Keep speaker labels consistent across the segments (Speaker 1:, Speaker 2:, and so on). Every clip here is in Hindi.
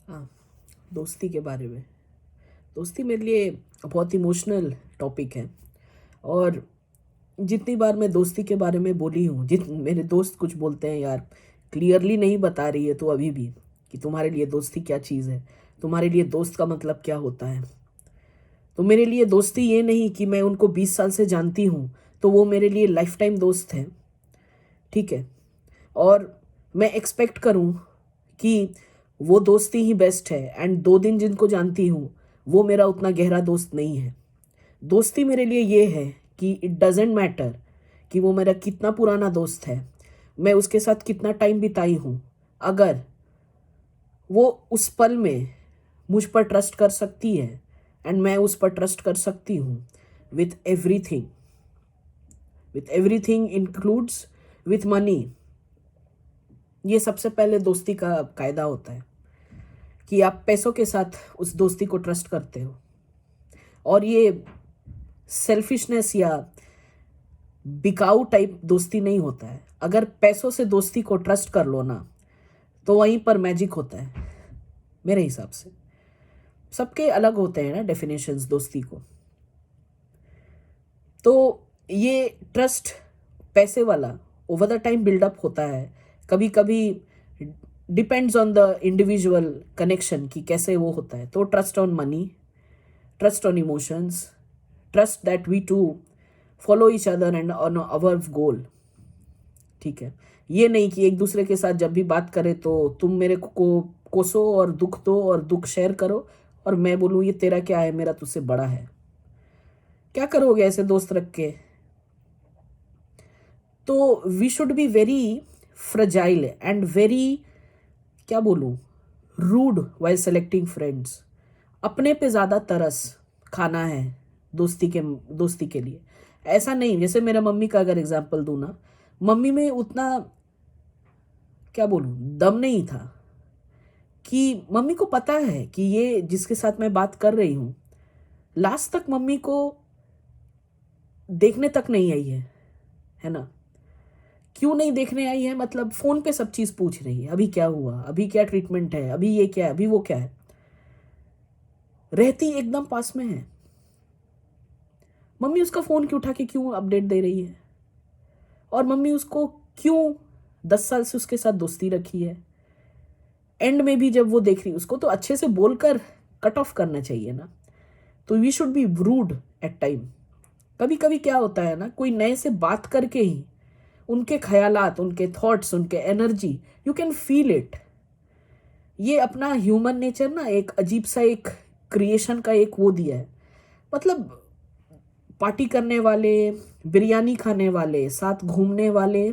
Speaker 1: हाँ, दोस्ती के बारे में। दोस्ती मेरे लिए बहुत इमोशनल टॉपिक है। और जितनी बार मैं दोस्ती के बारे में बोली हूँ, जित मेरे दोस्त कुछ बोलते हैं, यार क्लियरली नहीं बता रही है तो अभी भी कि तुम्हारे लिए दोस्ती क्या चीज़ है, तुम्हारे लिए दोस्त का मतलब क्या होता है। तो मेरे लिए दोस्ती ये नहीं कि मैं उनको 20 साल से जानती हूँ तो वो मेरे लिए लाइफ टाइम दोस्त हैं, ठीक है। और मैं एक्सपेक्ट करूँ कि वो दोस्ती ही बेस्ट है, एंड 2 दिन जिनको जानती हूँ वो मेरा उतना गहरा दोस्त नहीं है। दोस्ती मेरे लिए ये है कि इट डजेंट मैटर कि वो मेरा कितना पुराना दोस्त है, मैं उसके साथ कितना टाइम बिताई हूँ, अगर वो उस पल में मुझ पर ट्रस्ट कर सकती है एंड मैं उस पर ट्रस्ट कर सकती हूँ with everything, with everything includes with money. ये सबसे पहले दोस्ती का कायदा होता है कि आप पैसों के साथ उस दोस्ती को ट्रस्ट करते हो। और ये सेल्फिशनेस या बिकाऊ टाइप दोस्ती नहीं होता है। अगर पैसों से दोस्ती को ट्रस्ट कर लो ना, तो वहीं पर मैजिक होता है मेरे हिसाब से। सबके अलग होते हैं ना डेफिनेशंस दोस्ती को। तो ये ट्रस्ट पैसे वाला ओवर द टाइम बिल्डअप होता है। कभी कभी depends on the individual connection कि कैसे वो होता है। तो trust on money, trust on emotions, trust that we to follow each other and on our goal, ठीक है। ये नहीं कि एक दूसरे के साथ जब भी बात करें तो तुम मेरे को कोसो और दुख दो और दुख शेयर करो, और मैं बोलूँ ये तेरा क्या है, मेरा तुझसे बड़ा है। क्या करोगे ऐसे दोस्त रख के? तो we should be very fragile and very, क्या बोलूँ, रूड वाइल सेलेक्टिंग फ्रेंड्स। अपने पे ज़्यादा तरस खाना है दोस्ती के लिए। ऐसा नहीं, जैसे मेरा मम्मी का अगर एग्जांपल दूँ ना, मम्मी में उतना, क्या बोलूँ, दम नहीं था कि मम्मी को पता है कि ये जिसके साथ मैं बात कर रही हूँ लास्ट तक मम्मी को देखने तक नहीं आई है ना। क्यों नहीं देखने आई है? मतलब फोन पे सब चीज पूछ रही है, अभी क्या हुआ, अभी क्या ट्रीटमेंट है, अभी ये क्या है, अभी वो क्या है, रहती एकदम पास में है। मम्मी उसका फोन क्यों उठा के क्यों अपडेट दे रही है? और मम्मी उसको क्यों 10 साल से उसके साथ दोस्ती रखी है? एंड में भी जब वो देख रही उसको तो अच्छे से बोलकर कट ऑफ करना चाहिए ना। तो we should be rude at time. कभी कभी क्या होता है ना, कोई नए से बात करके ही उनके ख्यालात, उनके थॉट्स, उनके energy, you can feel it. ये अपना ह्यूमन नेचर ना एक अजीब सा एक क्रिएशन का एक वो दिया है। मतलब पार्टी करने वाले, बिरयानी खाने वाले, साथ घूमने वाले,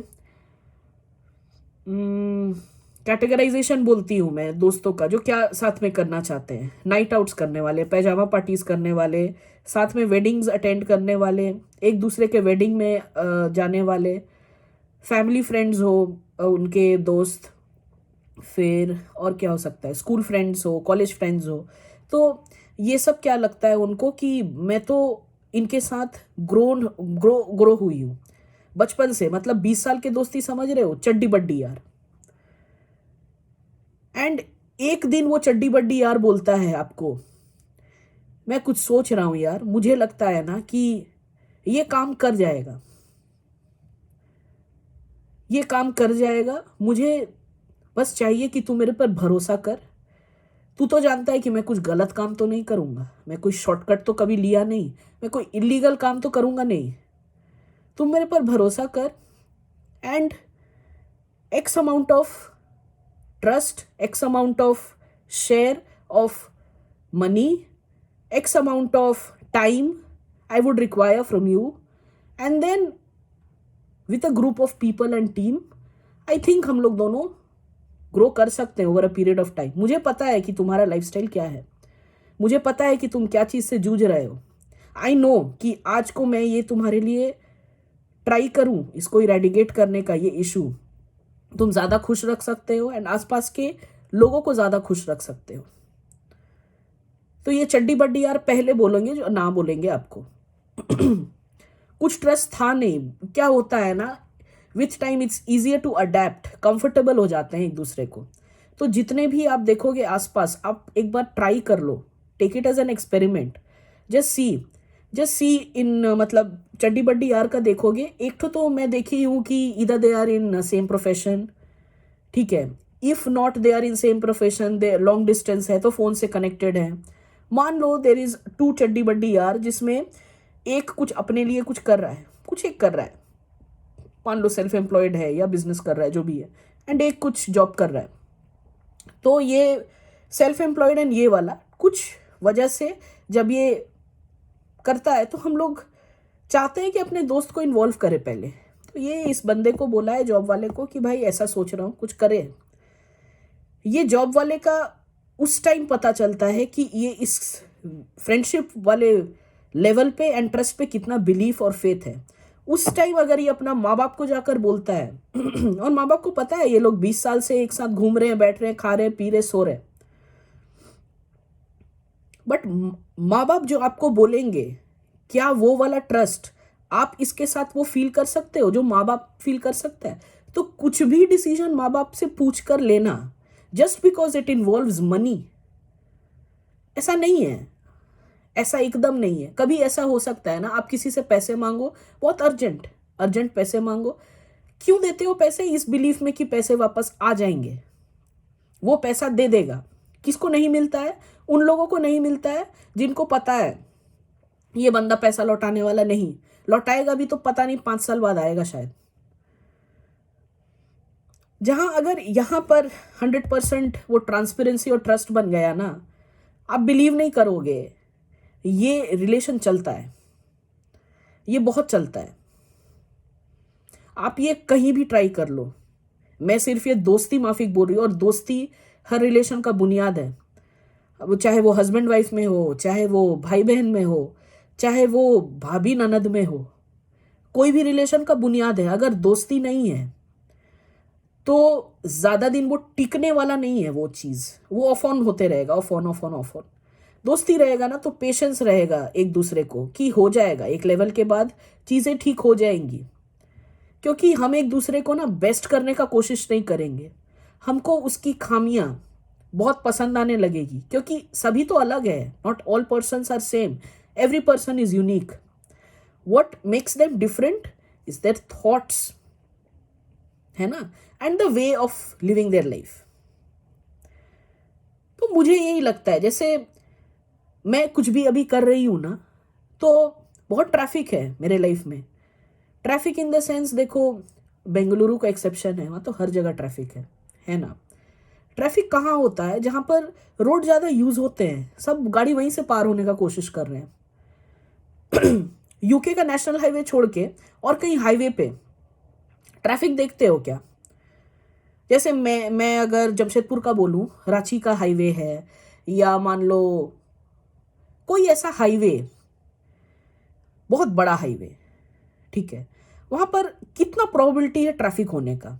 Speaker 1: कैटेगराइजेशन बोलती हूँ मैं दोस्तों का, जो क्या साथ में करना चाहते हैं। नाइट आउट्स करने वाले, पैजामा पार्टीज करने वाले, साथ में वेडिंग्स अटेंड करने वाले, एक दूसरे के वेडिंग में जाने वाले, फैमिली फ्रेंड्स हो, उनके दोस्त, फिर और क्या हो सकता है, स्कूल फ्रेंड्स हो, कॉलेज फ्रेंड्स हो। तो ये सब क्या लगता है उनको कि मैं तो इनके साथ ग्रो हुई हूँ बचपन से। मतलब 20 साल के दोस्ती समझ रहे हो, चड्डी बड्डी यार। एंड एक दिन वो चड्डी बड्डी यार बोलता है आपको, मैं कुछ सोच रहा हूं यार, मुझे लगता है ना कि ये काम कर जाएगा, ये काम कर जाएगा, मुझे बस चाहिए कि तू मेरे पर भरोसा कर। तू तो जानता है कि मैं कुछ गलत काम तो नहीं करूंगा, मैं कोई शॉर्टकट तो कभी लिया नहीं, मैं कोई इलीगल काम तो करूंगा नहीं। तुम मेरे पर भरोसा कर, and x amount of trust, x amount of share of money, x amount of time I would require from you, and then with a group of people and team, I think हम लोग दोनों ग्रो कर सकते हैं over a period of time. मुझे पता है कि तुम्हारा लाइफस्टाइल क्या है, मुझे पता है कि तुम क्या चीज़ से जूझ रहे हो। आई नो कि आज को मैं ये तुम्हारे लिए ट्राई करूं इसको इरेडिकेट करने का, ये इशू तुम ज़्यादा खुश रख सकते हो एंड आसपास के लोगों को ज़्यादा खुश रख सकते हो। तो ये चड्डी बड्डी यार पहले बोलेंगे जो ना बोलेंगे आपको। कुछ ट्रस्ट था नहीं। क्या होता है ना, with time it's easier to adapt, comfortable हो जाते हैं एक दूसरे को। तो जितने भी आप देखोगे आसपास, आप एक बार ट्राई कर लो, take it as an experiment, just see इन मतलब चड्डी बड्डी यार का देखोगे, एक तो मैं देखी हूँ कि इधर they are in same profession, ठीक है, if not they are in same profession, they long distance है तो फोन से कनेक्टेड है। मान लो देर इज टू चड्डी बड्डी यार जिसमें एक कुछ अपने लिए कुछ कर रहा है, कुछ एक कर रहा है, मान लो सेल्फ एम्प्लॉयड है या बिजनेस कर रहा है जो भी है, एंड एक कुछ जॉब कर रहा है। तो ये सेल्फ एम्प्लॉयड एंड ये वाला कुछ वजह से जब ये करता है तो हम लोग चाहते हैं कि अपने दोस्त को इन्वॉल्व करे पहले। तो ये इस बंदे को बोला है जॉब वाले को कि भाई ऐसा सोच रहा हूँ कुछ करे। ये जॉब वाले का उस टाइम पता चलता है कि ये इस फ्रेंडशिप वाले लेवल पे एंड ट्रस्ट पे कितना बिलीफ और फेथ है। उस टाइम अगर ये अपना माँ बाप को जाकर बोलता है और माँ बाप को पता है ये लोग 20 साल से एक साथ घूम रहे हैं, बैठ रहे हैं, खा रहे हैं, पी रहे, सो रहे, बट माँ बाप जो आपको बोलेंगे, क्या वो वाला ट्रस्ट आप इसके साथ वो फील कर सकते हो जो माँ बाप फील कर सकता है? तो कुछ भी डिसीजन माँ बाप से पूछ कर लेना just because it involves money, ऐसा नहीं है, ऐसा एकदम नहीं है। कभी ऐसा हो सकता है ना, आप किसी से पैसे मांगो, बहुत अर्जेंट पैसे मांगो, क्यों देते हो पैसे? इस बिलीफ में कि पैसे वापस आ जाएंगे, वो पैसा दे देगा। किसको नहीं मिलता है? उन लोगों को नहीं मिलता है जिनको पता है ये बंदा पैसा लौटाने वाला नहीं, लौटाएगा भी तो पता नहीं 5 साल बाद आएगा शायद। जहां अगर यहां पर 100% वो ट्रांसपेरेंसी और ट्रस्ट बन गया ना, आप बिलीव नहीं करोगे, ये रिलेशन चलता है, ये बहुत चलता है। आप ये कहीं भी ट्राई कर लो। मैं सिर्फ ये दोस्ती माफिक बोल रही हूँ, और दोस्ती हर रिलेशन का बुनियाद है। अब चाहे वो हस्बैंड वाइफ में हो, चाहे वो भाई बहन में हो, चाहे वो भाभी ननद में हो, कोई भी रिलेशन का बुनियाद है। अगर दोस्ती नहीं है तो ज्यादा दिन वो टिकने वाला नहीं है। वो चीज वो ऑफ ऑन होते रहेगा, of on off on off on. दोस्ती रहेगा ना तो पेशेंस रहेगा एक दूसरे को कि हो जाएगा, एक लेवल के बाद चीजें ठीक हो जाएंगी, क्योंकि हम एक दूसरे को ना बेस्ट करने का कोशिश नहीं करेंगे। हमको उसकी खामियां बहुत पसंद आने लगेगी, क्योंकि सभी तो अलग है, not all persons are same, every person is unique. What makes them different is their thoughts, है ना, and the way of living their life. तो मुझे यही लगता है, जैसे मैं कुछ भी अभी कर रही हूं ना, तो बहुत ट्रैफिक है मेरे लाइफ में। ट्रैफिक इन द सेंस, देखो बेंगलुरु का एक्सेप्शन है, वहां तो हर जगह ट्रैफिक है ना। ट्रैफिक कहाँ होता है? जहां पर रोड ज्यादा यूज होते हैं, सब गाड़ी वहीं से पार होने का कोशिश कर रहे हैं। यूके का नेशनल हाईवे छोड़ के और कहीं हाईवे पे ट्रैफिक देखते हो क्या? जैसे मैं अगर जमशेदपुर का बोलूं, रांची का हाईवे है, या मान लो कोई ऐसा हाईवे, बहुत बड़ा हाईवे, ठीक है, वहां पर कितना प्रोबेबिलिटी है ट्रैफिक होने का?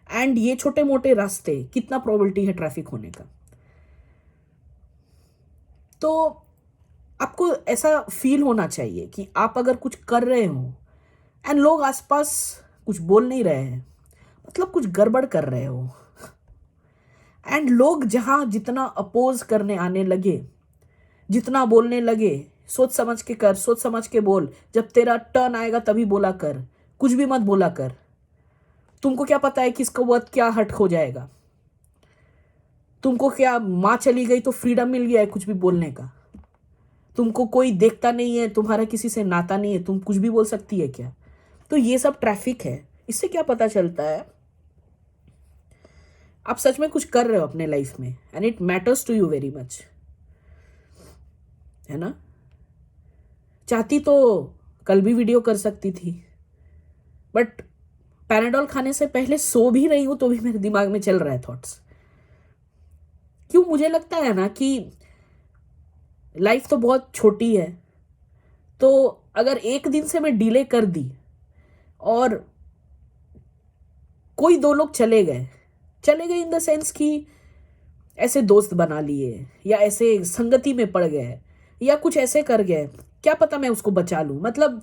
Speaker 1: एंड ये छोटे मोटे रास्ते, कितना प्रोबेबिलिटी है ट्रैफिक होने का? तो आपको ऐसा फील होना चाहिए कि आप अगर कुछ कर रहे हो एंड लोग आसपास कुछ बोल नहीं रहे हैं, मतलब कुछ गड़बड़ कर रहे हो। एंड लोग जहां जितना अपोज करने आने लगे, जितना बोलने लगे, सोच समझ के कर, सोच समझ के बोल, जब तेरा टर्न आएगा तभी बोला कर, कुछ भी मत बोला कर। तुमको क्या पता है कि इसका वक्त क्या हट हो जाएगा? तुमको क्या माँ चली गई तो फ्रीडम मिल गया है कुछ भी बोलने का? तुमको कोई देखता नहीं है, तुम्हारा किसी से नाता नहीं है, तुम कुछ भी बोल सकती है क्या? तो ये सब ट्रैफिक है। इससे क्या पता चलता है? आप सच में कुछ कर रहे हो अपने लाइफ में and it matters to you very much, है ना। चाहती तो कल भी वीडियो कर सकती थी, बट पैराडॉल खाने से पहले सो भी रही हूं तो भी मेरे दिमाग में चल रहा है थॉट्स। क्यों? मुझे लगता है ना कि लाइफ तो बहुत छोटी है, तो अगर एक दिन से मैं डिले कर दी और कोई 2 लोग चले गए इन द सेंस कि ऐसे दोस्त बना लिए, या ऐसे संगति में पड़ गए, या कुछ ऐसे कर गए, क्या पता मैं उसको बचा लूं। मतलब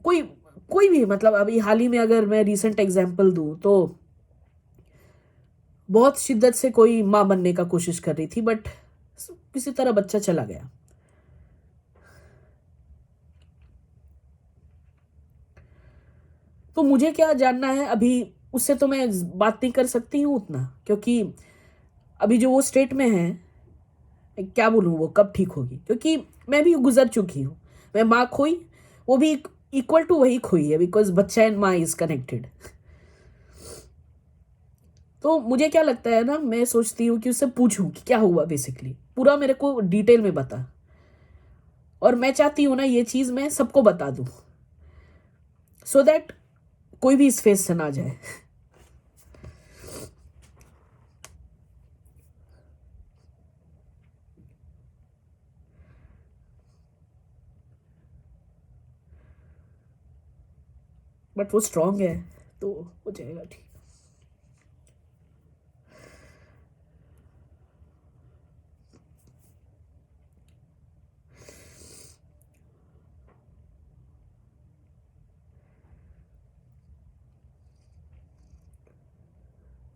Speaker 1: कोई भी, मतलब अभी हाल ही में अगर मैं रिसेंट एग्जांपल दूं तो बहुत शिद्दत से कोई माँ बनने का कोशिश कर रही थी, बट किसी तरह बच्चा चला गया। तो मुझे क्या जानना है अभी, उससे तो मैं बात नहीं कर सकती हूँ उतना, क्योंकि अभी जो वो स्टेट में है, क्या बोलूँ वो कब ठीक होगी, क्योंकि मैं भी गुजर चुकी हूँ। मैं माँ खोई, वो भी इक्वल टू वही खोई है, बिकॉज बच्चा एंड माँ इज कनेक्टेड। तो मुझे क्या लगता है ना, मैं सोचती हूँ कि उससे पूछूं कि क्या हुआ, बेसिकली पूरा मेरे को डिटेल में बता। और मैं चाहती हूँ ना ये चीज़ मैं सबको बता दूँ, सो दैट कोई भी इस फेस से ना जाए। बट वो स्ट्रांग है तो हो जाएगा ठीक।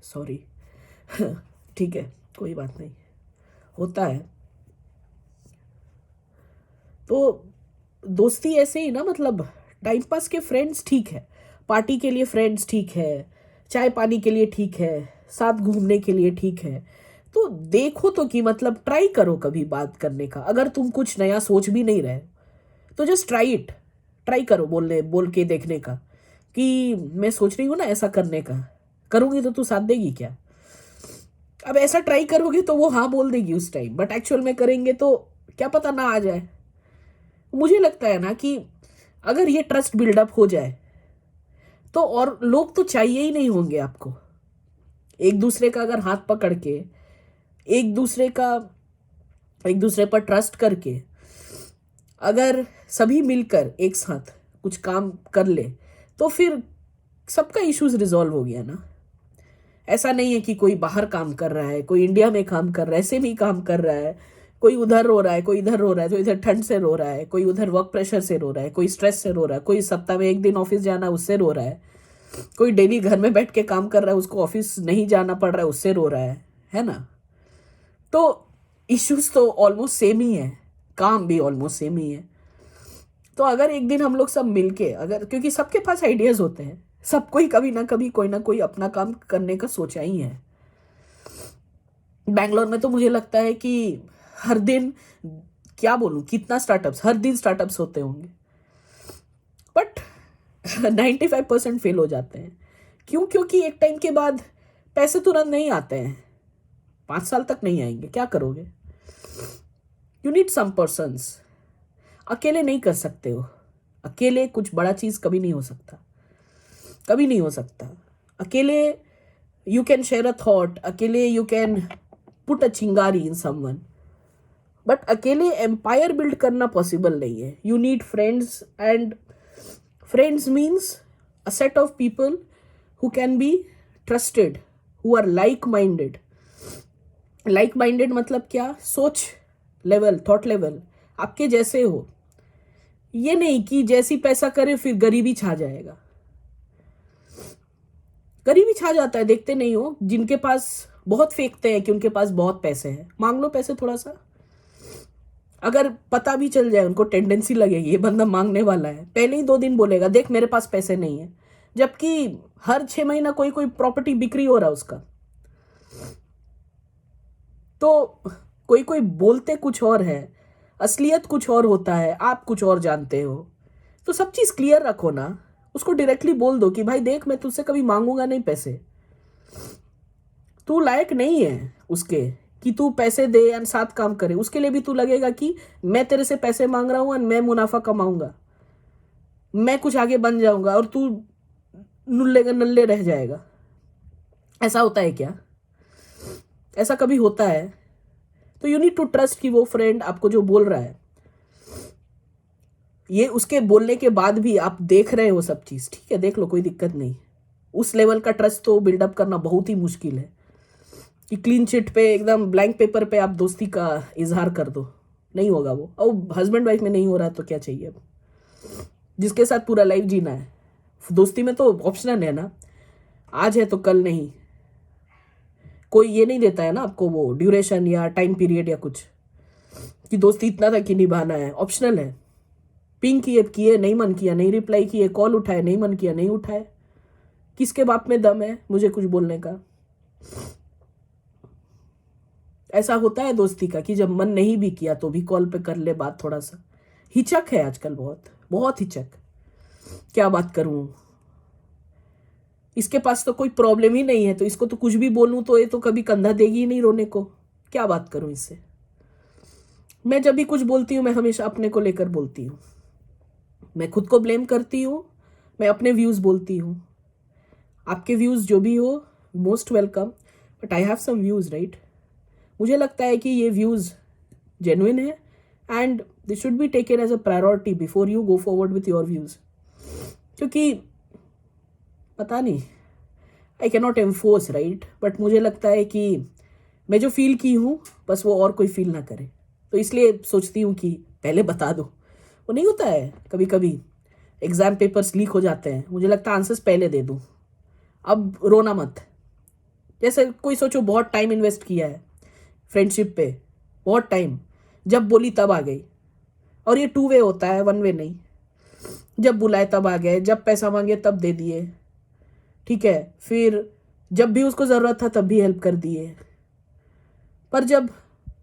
Speaker 1: सॉरी। ठीक है, कोई बात नहीं, होता है। तो दोस्ती ऐसे ही ना, मतलब टाइम पास के फ्रेंड्स ठीक है, पार्टी के लिए फ्रेंड्स ठीक है, चाय पानी के लिए ठीक है, साथ घूमने के लिए ठीक है। तो देखो तो कि मतलब ट्राई करो कभी बात करने का, अगर तुम कुछ नया सोच भी नहीं रहे तो जस्ट ट्राई इट। ट्राई करो बोल के देखने का कि मैं सोच रही हूँ ना ऐसा करने का, करूँगी तो तू साथ देगी क्या। अब ऐसा ट्राई करोगे तो वो हाँ बोल देगी उस टाइम, बट एक्चुअल में करेंगे तो क्या पता ना आ जाए। मुझे लगता है ना कि अगर ये ट्रस्ट बिल्डअप हो जाए तो और लोग तो चाहिए ही नहीं होंगे आपको। एक दूसरे का अगर हाथ पकड़ के, एक दूसरे का एक दूसरे पर ट्रस्ट करके, अगर सभी मिलकर एक साथ कुछ काम कर ले, तो फिर सबका इश्यूज रिजॉल्व हो गया ना। ऐसा नहीं है कि कोई बाहर काम कर रहा है, कोई इंडिया में काम कर रहा है, ऐसे भी काम कर रहा है, कोई उधर रो रहा है, कोई इधर रो रहा है, तो इधर ठंड से रो रहा है, कोई उधर वर्क प्रेशर से रो रहा है, कोई स्ट्रेस से रो रहा है, कोई सप्ताह में एक दिन ऑफिस जाना उससे रो रहा है, कोई डेली घर में बैठ के काम कर रहा है, उसको ऑफिस नहीं जाना पड़ रहा है, उससे रो रहा है ना। तो इश्यूज तो ऑलमोस्ट सेम ही है, काम भी ऑलमोस्ट सेम ही है। तो अगर एक दिन हम लोग सब मिलके, अगर, क्योंकि सबके पास आइडियाज होते हैं, सबको ही कभी ना कभी कोई ना कोई अपना काम करने का सोचा ही है। बैंगलोर में तो मुझे लगता है कि हर दिन, क्या बोलूं, कितना स्टार्टअप्स, हर दिन स्टार्टअप्स होते होंगे, बट 95% फेल हो जाते हैं। क्यों? क्योंकि एक टाइम के बाद पैसे तुरंत नहीं आते हैं, 5 साल तक नहीं आएंगे, क्या करोगे। यू नीड सम पर्सन्स, अकेले नहीं कर सकते हो। अकेले कुछ बड़ा चीज कभी नहीं हो सकता, कभी नहीं हो सकता। अकेले you can share a thought, अकेले यू कैन पुट अ चिंगारी इन समवन, बट अकेले एम्पायर बिल्ड करना पॉसिबल नहीं है। You need friends, and friends means a set of people who can be trusted, who are like minded. Like minded मतलब क्या? सोच लेवल, थॉट लेवल आपके जैसे हो। ये नहीं कि जैसी पैसा करे फिर गरीबी छा जाएगा। गरीबी छा जाता है, देखते नहीं हो, जिनके पास बहुत फेंकते हैं कि उनके पास बहुत पैसे हैं। मांग लो पैसे थोड़ा सा, अगर पता भी चल जाए, उनको टेंडेंसी लगेगी ये बंदा मांगने वाला है, पहले ही 2 दिन बोलेगा देख मेरे पास पैसे नहीं है, जबकि हर 6 महीना कोई कोई प्रॉपर्टी बिक्री हो रहा है उसका। तो कोई कोई बोलते कुछ और है, असलियत कुछ और होता है, आप कुछ और जानते हो। तो सब चीज क्लियर रखो ना, उसको डायरेक्टली बोल दो कि भाई देख मैं तुझसे कभी मांगूंगा नहीं पैसे, तू लायक नहीं है उसके कि तू पैसे दे एंड साथ काम करे। उसके लिए भी तू लगेगा कि मैं तेरे से पैसे मांग रहा हूं और मैं मुनाफा कमाऊंगा, मैं कुछ आगे बन जाऊंगा, और तू नुल्ले का नल्ले रह जाएगा। ऐसा होता है क्या? ऐसा कभी होता है? तो यू नीड टू ट्रस्ट कि वो फ्रेंड आपको जो बोल रहा है, ये उसके बोलने के बाद भी आप देख रहे हो सब चीज, ठीक है देख लो, कोई दिक्कत नहीं। उस लेवल का ट्रस्ट तो बिल्डअप करना बहुत ही मुश्किल है कि क्लीन चिट पे, एकदम ब्लैंक पेपर पे आप दोस्ती का इजहार कर दो। नहीं होगा वो, और हस्बैंड वाइफ में नहीं हो रहा तो क्या चाहिए अब, जिसके साथ पूरा लाइफ जीना है। दोस्ती में तो ऑप्शनल है ना, आज है तो कल नहीं, कोई ये नहीं देता है ना आपको वो ड्यूरेशन या टाइम पीरियड या कुछ कि दोस्ती इतना तक ही निभाना है, ऑप्शनल है। पिंग किए नहीं मन किया नहीं रिप्लाई किए, कॉल उठाए नहीं मन किया नहीं उठाए, किसके बाप में दम है मुझे कुछ बोलने का? ऐसा होता है दोस्ती का कि जब मन नहीं भी किया तो भी कॉल पे कर ले बात। थोड़ा सा हिचक है आजकल, बहुत बहुत हिचक। क्या बात करूं, इसके पास तो कोई प्रॉब्लम ही नहीं है तो इसको तो कुछ भी बोलूं तो ये तो कभी कंधा देगी ही नहीं रोने को। क्या बात करूं इससे? मैं जब भी कुछ बोलती हूँ मैं हमेशा अपने को लेकर बोलती हूँ, मैं खुद को ब्लेम करती हूँ, मैं अपने व्यूज बोलती हूँ। आपके व्यूज जो भी हो most welcome, but I have some views right. मुझे लगता है कि ये व्यूज जेन्युइन है and this should be taken as a priority before you go forward with your views. क्योंकि पता नहीं, I can not enforce right, but मुझे लगता है कि मैं जो फील की हूँ बस वो और कोई फील ना करे, तो इसलिए सोचती हूँ कि पहले बता दो। वो नहीं होता है कभी कभी एग्जाम पेपर्स लीक हो जाते हैं, मुझे लगता है आंसर्स पहले दे दूँ, अब रोना मत। जैसे कोई सोचो बहुत टाइम इन्वेस्ट किया है फ्रेंडशिप पे, बहुत टाइम, जब बोली तब आ गई। और ये 2 वे होता है, 1 वे नहीं। जब बुलाए तब आ गए, जब पैसा मांगे तब दे दिए, ठीक है, फिर जब भी उसको ज़रूरत था तब भी हेल्प कर दिए। पर जब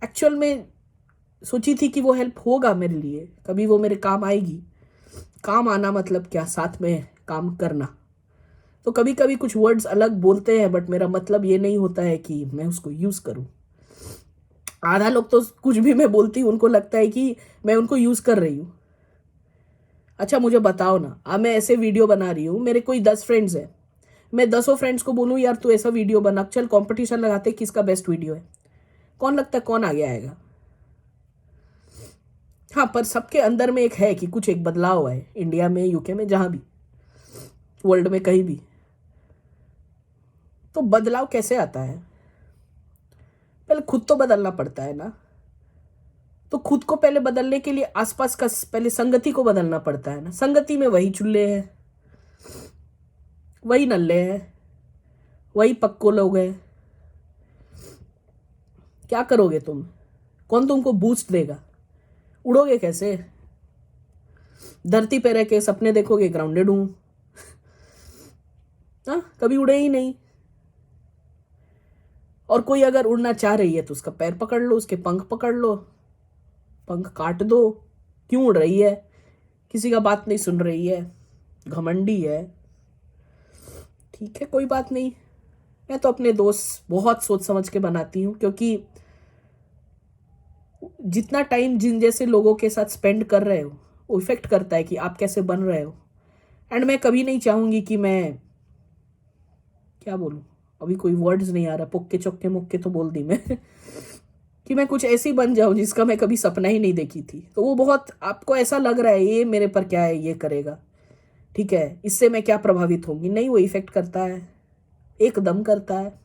Speaker 1: एक्चुअल में सोची थी कि वो हेल्प होगा मेरे लिए, कभी वो मेरे काम आएगी, काम आना मतलब क्या, साथ में काम करना, तो कभी कभी कुछ वर्ड्स अलग बोलते हैं बट मेरा मतलब ये नहीं होता है कि मैं उसको यूज़ करूं। आधा लोग तो कुछ भी मैं बोलती हूँ उनको लगता है कि मैं उनको यूज़ कर रही हूँ। अच्छा मुझे बताओ ना, अब मैं ऐसे वीडियो बना रही हूँ, मेरे कोई 10 फ्रेंड्स हैं, मैं 10 फ्रेंड्स को बोलूँ यार तू ऐसा वीडियो बना, चल कंपटीशन लगाते किसका बेस्ट वीडियो है, कौन लगता है कौन आगे आएगा? हाँ, पर सबके अंदर में एक है कि कुछ एक बदलाव है, इंडिया में, यूके में, जहाँ भी, वर्ल्ड में कहीं भी। तो बदलाव कैसे आता है? पहले खुद तो बदलना पड़ता है ना। तो खुद को पहले बदलने के लिए आसपास का पहले संगति को बदलना पड़ता है ना। संगति में वही चुल्ले हैं, वही नल्ले हैं, वही पक्को लोग हैं। क्या करोगे तुम? कौन तुमको बूस्ट देगा? उड़ोगे कैसे? धरती पे रह के सपने देखोगे ग्राउंडेड हूं, हाँ, कभी उड़े ही नहीं। और कोई अगर उड़ना चाह रही है तो उसका पैर पकड़ लो, उसके पंख पकड़ लो, पंख काट दो। क्यों उड़ रही है? किसी का बात नहीं सुन रही है, घमंडी है, ठीक है कोई बात नहीं। मैं तो अपने दोस्त बहुत सोच समझ के बनाती हूँ, क्योंकि जितना टाइम जिन जैसे लोगों के साथ स्पेंड कर रहे हो वो इफेक्ट करता है कि आप कैसे बन रहे हो। एंड मैं कभी नहीं चाहूंगी कि मैं, क्या बोलूं, अभी कोई वर्ड्स नहीं आ रहा, पुक्के चौक्के मुक्के तो बोल दी मैं कि मैं कुछ ऐसी बन जाऊं जिसका मैं कभी सपना ही नहीं देखी थी। तो वो बहुत आपको ऐसा लग रहा है ये मेरे पर क्या है, ये करेगा, ठीक है, इससे मैं क्या प्रभावित होंगी, नहीं, वो इफेक्ट करता है, एकदम करता है।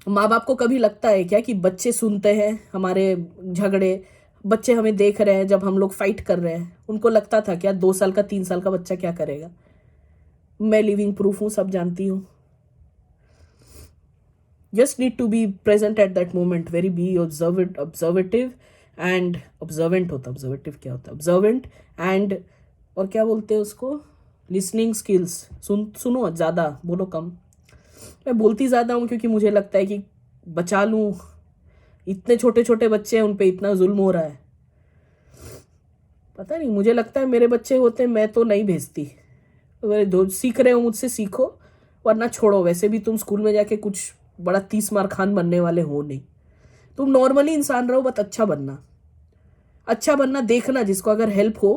Speaker 1: माँ बाप को कभी लगता है क्या कि बच्चे सुनते हैं हमारे झगड़े, बच्चे हमें देख रहे हैं जब हम लोग फाइट कर रहे हैं, उनको लगता था क्या 2 साल का 3 साल का बच्चा क्या करेगा? मैं लिविंग प्रूफ हूं, सब जानती हूँ। Just need to be present at that moment, very be observative and observant होता, ऑब्जर्वेटिव क्या होता है, ऑब्जर्वेंट एंड, और क्या बोलते हैं उसको, लिसनिंग स्किल्स, सुनो ज़्यादा, बोलो कम। मैं बोलती ज़्यादा हूँ क्योंकि मुझे लगता है कि बचा लूँ, इतने छोटे छोटे बच्चे हैं उन पे इतना जुल्म हो रहा है। पता नहीं, मुझे लगता है मेरे बच्चे होते मैं तो नहीं भेजती। मेरे दोस्त सीख रहे हो मुझसे सीखो, वरना छोड़ो, वैसे भी तुम स्कूल में जाके कुछ बड़ा 30 मार खान बनने वाले हो नहीं। तुम नॉर्मली इंसान रहो, बस अच्छा बनना, अच्छा बनना, देखना जिसको अगर हेल्प हो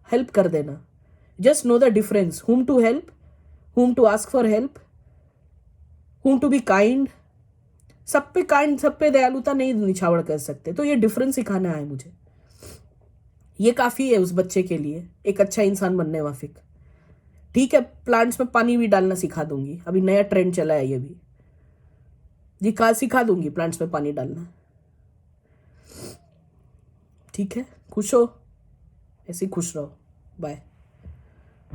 Speaker 1: हेल्प कर देना। Just know the difference, whom to help, whom to ask for help, whom to be kind. सब पे काइंड, सब पे दयालुता नहीं निछावर कर सकते, तो ये डिफरेंस सिखाना है मुझे। ये काफ़ी है उस बच्चे के लिए एक अच्छा इंसान बनने वाफिक। ठीक है, प्लांट्स में पानी भी डालना सिखा दूंगी, अभी नया ट्रेंड चला है ये भी, जी सिखा दूंगी प्लांट्स में पानी डालना। ठीक है, खुश हो, ऐसे ही खुश रहो, बाय।